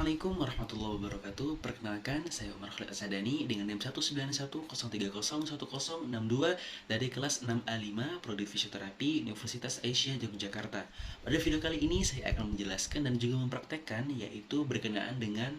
Assalamualaikum warahmatullahi wabarakatuh. Perkenalkan, saya Umar Khalid Asadani dengan NIM 19103011062 dari kelas 6A5 Prodi Fisioterapi Universitas Asia Yogyakarta. Pada video kali ini saya akan menjelaskan dan juga mempraktekkan yaitu berkenaan dengan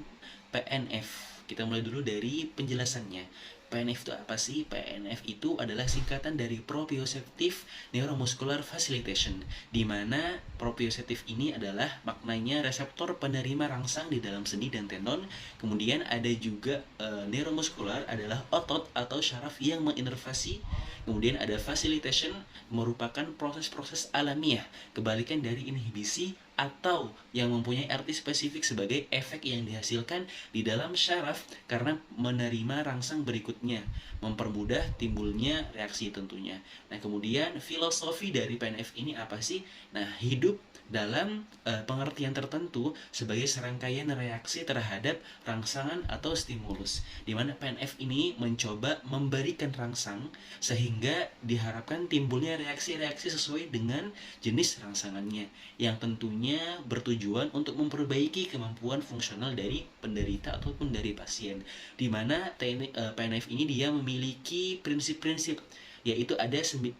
PNF. Kita mulai dulu dari penjelasannya. PNF itu apa sih? PNF itu adalah singkatan dari Proprioceptive Neuromuscular Facilitation, di mana proprioceptif ini adalah maknanya reseptor penerima rangsang di dalam sendi dan tendon. Kemudian ada juga neuromuskular adalah otot atau syaraf yang menginervasi. Kemudian ada facilitation merupakan proses-proses alamiah, kebalikan dari inhibisi atau yang mempunyai arti spesifik sebagai efek yang dihasilkan di dalam syaraf karena menerima rangsang berikutnya, mempermudah timbulnya reaksi tentunya. Nah, kemudian filosofi dari PNF ini apa sih? Nah, hidup dalam pengertian tertentu sebagai serangkaian reaksi terhadap rangsangan atau stimulus, di mana PNF ini mencoba memberikan rangsang sehingga diharapkan timbulnya reaksi-reaksi sesuai dengan jenis rangsangannya, yang tentunya bertujuan untuk memperbaiki kemampuan fungsional dari penderita ataupun dari pasien, di mana PNF ini dia memiliki prinsip-prinsip, yaitu ada 9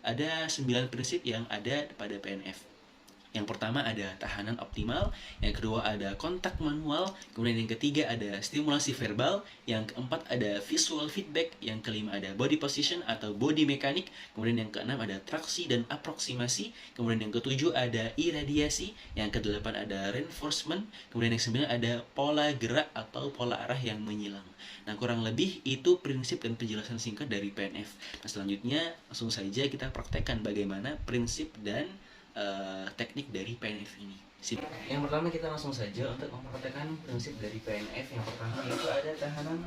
prinsip yang ada pada PNF. Yang pertama ada tahanan optimal, yang kedua ada kontak manual, kemudian yang ketiga ada stimulasi verbal, yang keempat ada visual feedback, yang kelima ada body position atau body mechanic, kemudian yang keenam ada traksi dan aproksimasi, kemudian yang ketujuh ada iradiasi, yang kedelapan ada reinforcement, kemudian yang sembilan ada pola gerak atau pola arah yang menyilang. Nah, kurang lebih itu prinsip dan penjelasan singkat dari PNF. Nah, selanjutnya langsung saja kita praktekkan bagaimana prinsip dan teknik dari PNF ini. Yang pertama kita langsung saja untuk mempraktekkan prinsip dari PNF. Yang pertama itu ada tahanan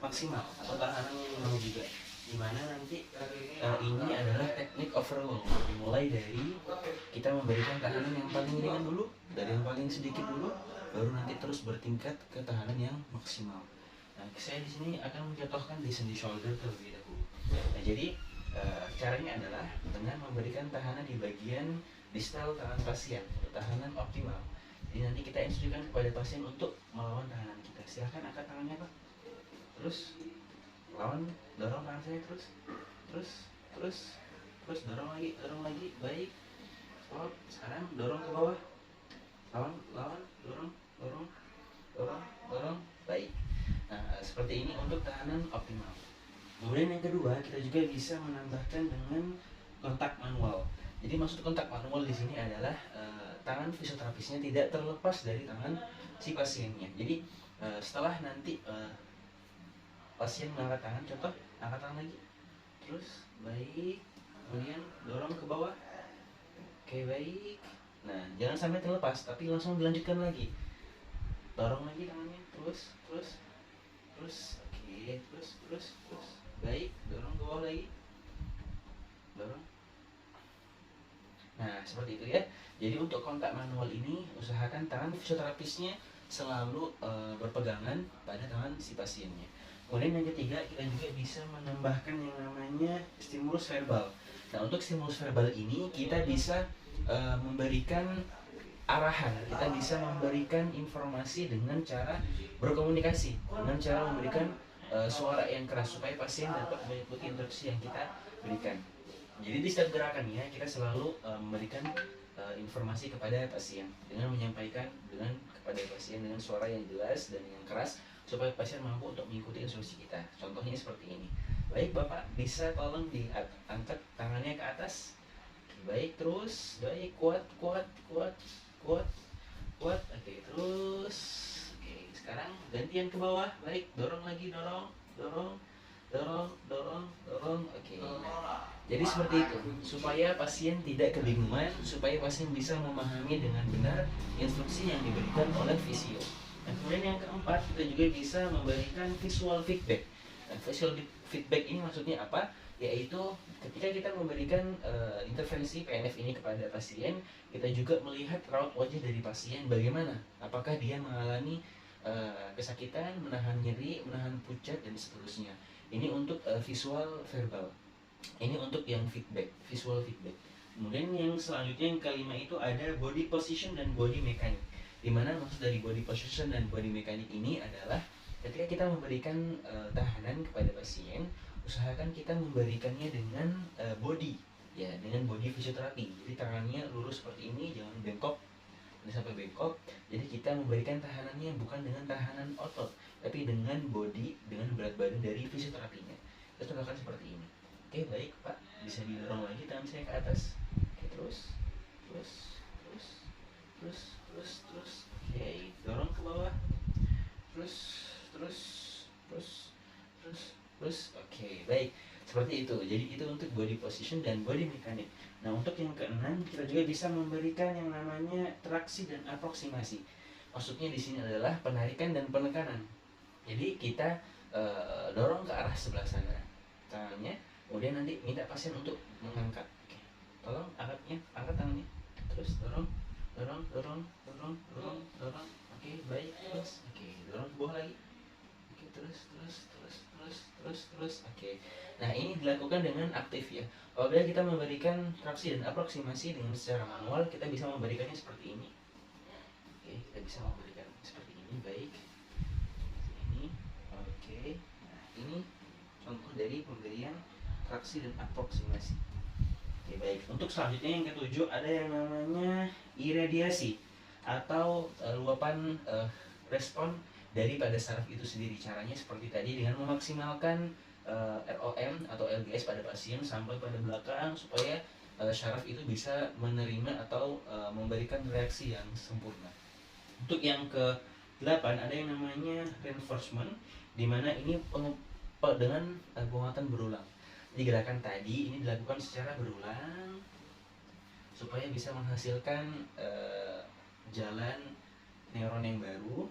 maksimal atau tahanan minimal juga, dimana nanti ini adalah teknik overload. Dimulai dari kita memberikan tahanan yang paling ringan dulu, dari yang paling sedikit dulu, baru nanti terus bertingkat ke tahanan yang maksimal. Nah, saya di sini akan mencontohkan di sendi shoulder terlebih dahulu. Nah, jadi caranya adalah dengan memberikan tahanan di bagian distal tangan pasien, tahanan optimal. Jadi nanti kita instruksikan kepada pasien untuk melawan tahanan kita. Silahkan angkat tangannya, Pak. Terus lawan, dorong tangan saya terus dorong lagi. Baik. Stop. Sekarang dorong ke bawah. Lawan, dorong. Baik. Nah, seperti ini untuk tahanan optimal. Kemudian yang kedua, kita juga bisa menambahkan dengan kontak manual. Jadi maksud kontak manual di sini adalah tangan fisioterapisnya tidak terlepas dari tangan si pasiennya. Jadi setelah nanti pasien mengangkat tangan, contoh angkat tangan lagi, terus baik, kemudian dorong ke bawah, oke baik. Nah, jangan sampai terlepas, tapi langsung dilanjutkan lagi, dorong lagi tangannya, terus, oke, terus. Baik, dorong ke bawah lagi. Dorong. Nah, seperti itu ya. Jadi untuk kontak manual ini usahakan tangan fisioterapisnya selalu berpegangan pada tangan si pasiennya. Kemudian yang ketiga, kita juga bisa menambahkan yang namanya stimulus verbal. Nah, untuk stimulus verbal ini kita bisa memberikan arahan, kita bisa memberikan informasi dengan cara berkomunikasi, dengan cara memberikan suara yang keras supaya pasien dapat mengikuti instruksi yang kita berikan. Jadi di setiap gerakannya kita selalu memberikan informasi kepada pasien dengan menyampaikan kepada pasien dengan suara yang jelas dan yang keras supaya pasien mampu untuk mengikuti instruksi kita. Contohnya seperti ini. Baik Bapak, bisa tolong diangkat tangannya ke atas. Baik, terus, baik, kuat. Oke, terus. Sekarang gantian ke bawah, baik, dorong lagi, dorong. Oke. Nah, jadi seperti itu, supaya pasien tidak kebingungan, supaya pasien bisa memahami dengan benar instruksi yang diberikan oleh fisio. Nah, kemudian yang keempat, kita juga bisa memberikan visual feedback. Nah, visual feedback ini maksudnya apa? Yaitu ketika kita memberikan intervensi PNF ini kepada pasien, kita juga melihat raut wajah dari pasien bagaimana, apakah dia mengalami kesakitan, menahan nyeri, menahan pucat dan seterusnya. Ini untuk visual verbal. Ini untuk yang feedback, visual feedback. Kemudian yang selanjutnya yang kelima itu ada body position dan body mechanic. Dimana maksud dari body position dan body mechanic ini adalah ketika kita memberikan tahanan kepada pasien, usahakan kita memberikannya dengan body, ya, dengan body fisioterapi. Jadi tangannya lurus seperti ini, jangan bengkok, sampai bengkok. Jadi kita memberikan tahanannya bukan dengan tahanan otot, tapi dengan body, dengan berat badan dari fisioterapinya. Kita contohkan seperti ini. Oke, baik Pak, bisa didorong lagi tangan saya ke atas. Oke, terus. Oke, dorong ke bawah. Terus. Oke, baik. Seperti itu. Jadi itu untuk body position dan body mechanic. Nah, untuk yang keenam, kita juga bisa memberikan yang namanya traksi dan aproksimasi. Maksudnya di sini adalah penarikan dan penekanan. Jadi kita dorong ke arah sebelah sana tangannya, kemudian nanti minta pasien untuk mengangkat. Oke. Tolong angkat tangannya. Terus dorong. Oke, baik. Terus. Oke, dorong ke bawah lagi. Oke, terus. Oke. Nah, ini dilakukan dengan aktif ya. Apabila kita memberikan traksi dan aproksimasi dengan secara manual, kita bisa memberikannya seperti ini. Oke, kita bisa memberikan seperti ini, baik. Ini, oke. Nah, ini contoh dari pemberian traksi dan aproksimasi. Oke, baik. Untuk selanjutnya yang ketujuh ada yang namanya iradiasi atau luapan respon daripada saraf itu sendiri. Caranya seperti tadi dengan memaksimalkan ROM atau LGS pada pasien sampai pada belakang supaya saraf itu bisa menerima atau memberikan reaksi yang sempurna. Untuk yang ke-8 ada yang namanya reinforcement, di mana ini dengan penguatan berulang. Jadi gerakan tadi ini dilakukan secara berulang supaya bisa menghasilkan jalan neuron yang baru,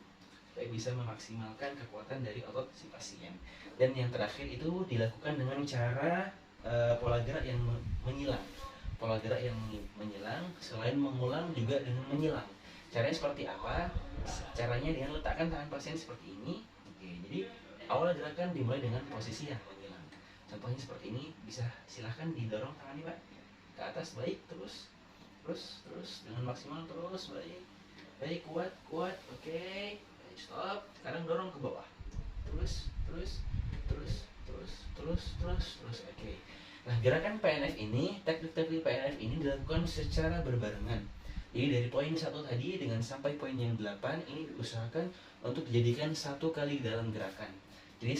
supaya bisa memaksimalkan kekuatan dari otot si pasien. Dan yang terakhir itu dilakukan dengan cara pola gerak yang menyilang. Pola gerak yang menyilang selain mengulang juga dengan menyilang. Caranya seperti apa? Caranya dengan letakkan tangan pasien seperti ini. Oke, jadi awal gerakan dimulai dengan posisi yang menyilang. Contohnya seperti ini, bisa silahkan didorong tangannya Pak ke atas, baik, terus dengan maksimal, terus baik, kuat, oke, stop. Sekarang dorong ke bawah, terus, oke. Nah, gerakan PNF ini, teknik-teknik PNF ini dilakukan secara berbarengan. Jadi dari poin 1 tadi dengan sampai poin yang 8 ini diusahakan untuk dijadikan satu kali dalam gerakan. Jadi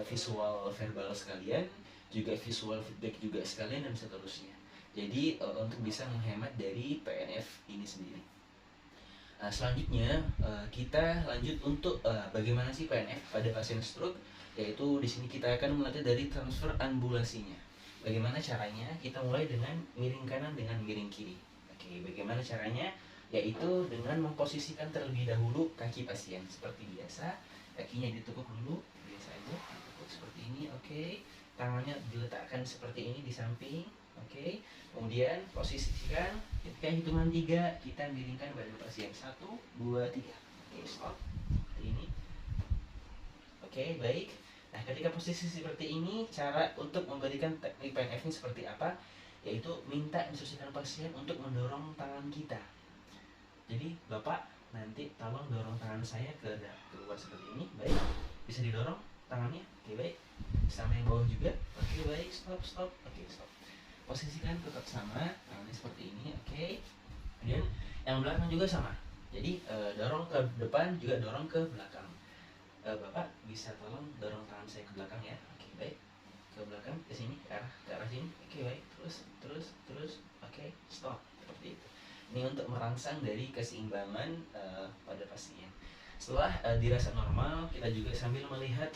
visual verbal sekalian, juga visual feedback juga sekalian, dan seterusnya. Jadi untuk bisa menghemat dari PNF ini sendiri. Selanjutnya kita lanjut untuk bagaimana sih PNF pada pasien stroke, yaitu di sini kita akan melatih dari transfer ambulasinya. Bagaimana caranya? Kita mulai dengan miring kanan dengan miring kiri. Oke, bagaimana caranya? Yaitu dengan memposisikan terlebih dahulu kaki pasien seperti biasa. Kakinya ditekuk dulu, biasa aja, ditekuk seperti ini. Oke, tangannya diletakkan seperti ini di samping. Oke, kemudian posisikan ketika hitungan 3 kita miringkan badan pasien. 1, 2, 3. Oke, stop. Seperti ini. Oke, baik. Nah, ketika posisi seperti ini, cara untuk memberikan teknik PNF ini seperti apa? Yaitu minta instruksikan pasien untuk mendorong tangan kita. Jadi, Bapak nanti tolong dorong tangan saya keluar seperti ini. Baik, bisa didorong tangannya. Oke, baik. Sama yang bawah juga. Oke, baik. Stop. Oke, stop. Posisikan tetap sama, tangannya seperti ini. Oke. Kemudian yang belakang juga sama. Jadi dorong ke depan juga dorong ke belakang. Bapak bisa tolong dorong tangan saya ke belakang ya. Oke, baik. Ke belakang, ke sini, ke arah sini. Oke, baik. Terus. Oke, stop. Seperti itu. Ini untuk merangsang dari keseimbangan pada pasien. Setelah dirasa normal, kita juga sambil melihat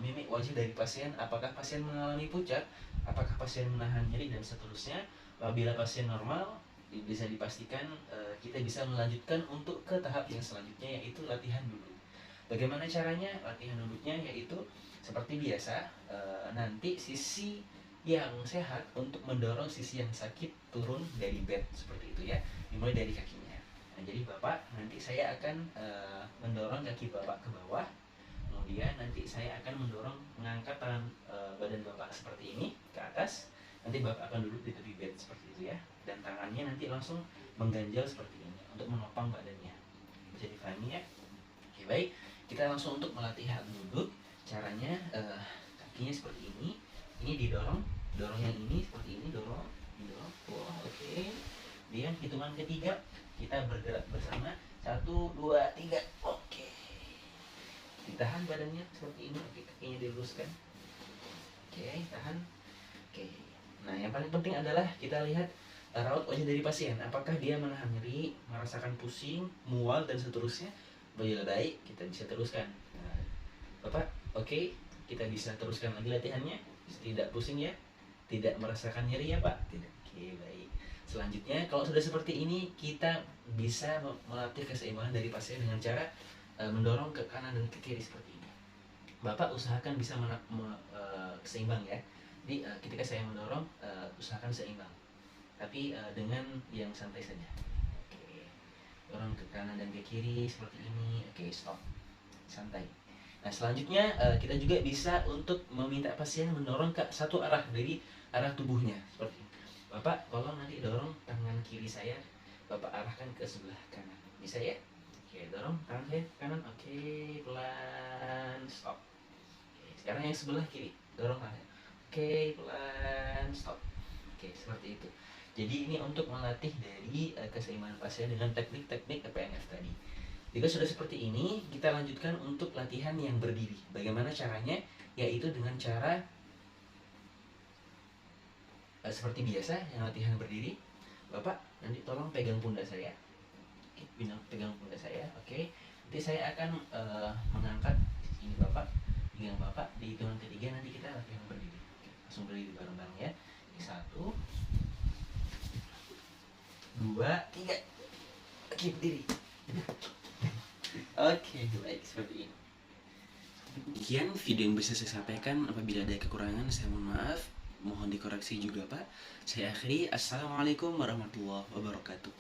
mimik wajah dari pasien, apakah pasien mengalami pucat, apakah pasien menahan nyeri, dan seterusnya. Apabila pasien normal, bisa dipastikan kita bisa melanjutkan untuk ke tahap yang selanjutnya, yaitu latihan duduk. Bagaimana caranya? Latihan duduknya yaitu seperti biasa, nanti sisi yang sehat untuk mendorong sisi yang sakit turun dari bed, seperti itu ya, dimulai dari kakinya. Nah, jadi Bapak, nanti saya akan mendorong kaki Bapak ke bawah, kemudian nanti saya akan mengangkat tangan badan Bapak seperti ini ke atas, nanti Bapak akan duduk di tepi bed seperti itu ya, dan tangannya nanti langsung mengganjal seperti ini untuk menopang badannya. Bisa dipahami ya? Oke, baik. Kita langsung untuk melatih hak duduk. Caranya kakinya seperti ini. Ini didorong, dorong yang ini seperti ini, dorong, didorong. Wah, oke. Kemudian hitungan ketiga kita bergerak bersama. 1, 2, 3. Oke. Ditahan badannya seperti ini. Oke, kakinya diluruskan. Oke, tahan. Oke. Nah, yang paling penting adalah kita lihat raut wajah dari pasien. Apakah dia menahan nyeri, merasakan pusing, mual, dan seterusnya? Bila baik, kita bisa teruskan. Nah, Bapak, oke, kita bisa teruskan lagi latihannya. Tidak pusing ya? Tidak merasakan nyeri ya, Pak? Tidak. Oke, baik. Selanjutnya, kalau sudah seperti ini, kita bisa melatih keseimbangan dari pasien dengan cara mendorong ke kanan dan ke kiri seperti ini. Bapak usahakan bisa seimbang ya. Jadi ketika saya mendorong, usahakan seimbang. Tapi dengan yang santai saja. Oke. Dorong ke kanan dan ke kiri seperti ini. Oke, stop. Santai. Nah, selanjutnya kita juga bisa untuk meminta pasien mendorong ke satu arah dari arah tubuhnya seperti ini. Bapak, tolong nanti dorong tangan kiri saya, Bapak arahkan ke sebelah kanan. Bisa ya? Oke, dorong tangan saya ke kanan. Oke, pelan, stop. Oke, sekarang yang sebelah kiri, dorong tangan. Oke, pelan, stop. Oke, seperti itu. Jadi ini untuk melatih dari keseimbangan pasien dengan teknik-teknik PNF tadi. Jika sudah seperti ini, kita lanjutkan untuk latihan yang berdiri. Bagaimana caranya? Yaitu dengan cara seperti biasa, yang latihan berdiri. Bapak, nanti tolong pegang pundak saya. Oke, pegang pundak saya. Oke, nanti saya akan mengangkat ini Bapak, pegang Bapak. Di hitungan ketiga nanti kita latihan berdiri. Oke, langsung berdiri bareng-bareng ya. 1, 2, 3. Oke, berdiri. Oke, baik, seperti ini. Demikian video yang bisa saya sampaikan. Apabila ada kekurangan, saya mohon maaf. Mohon dikoreksi juga, Pak. Saya akhiri. Assalamualaikum warahmatullahi wabarakatuh.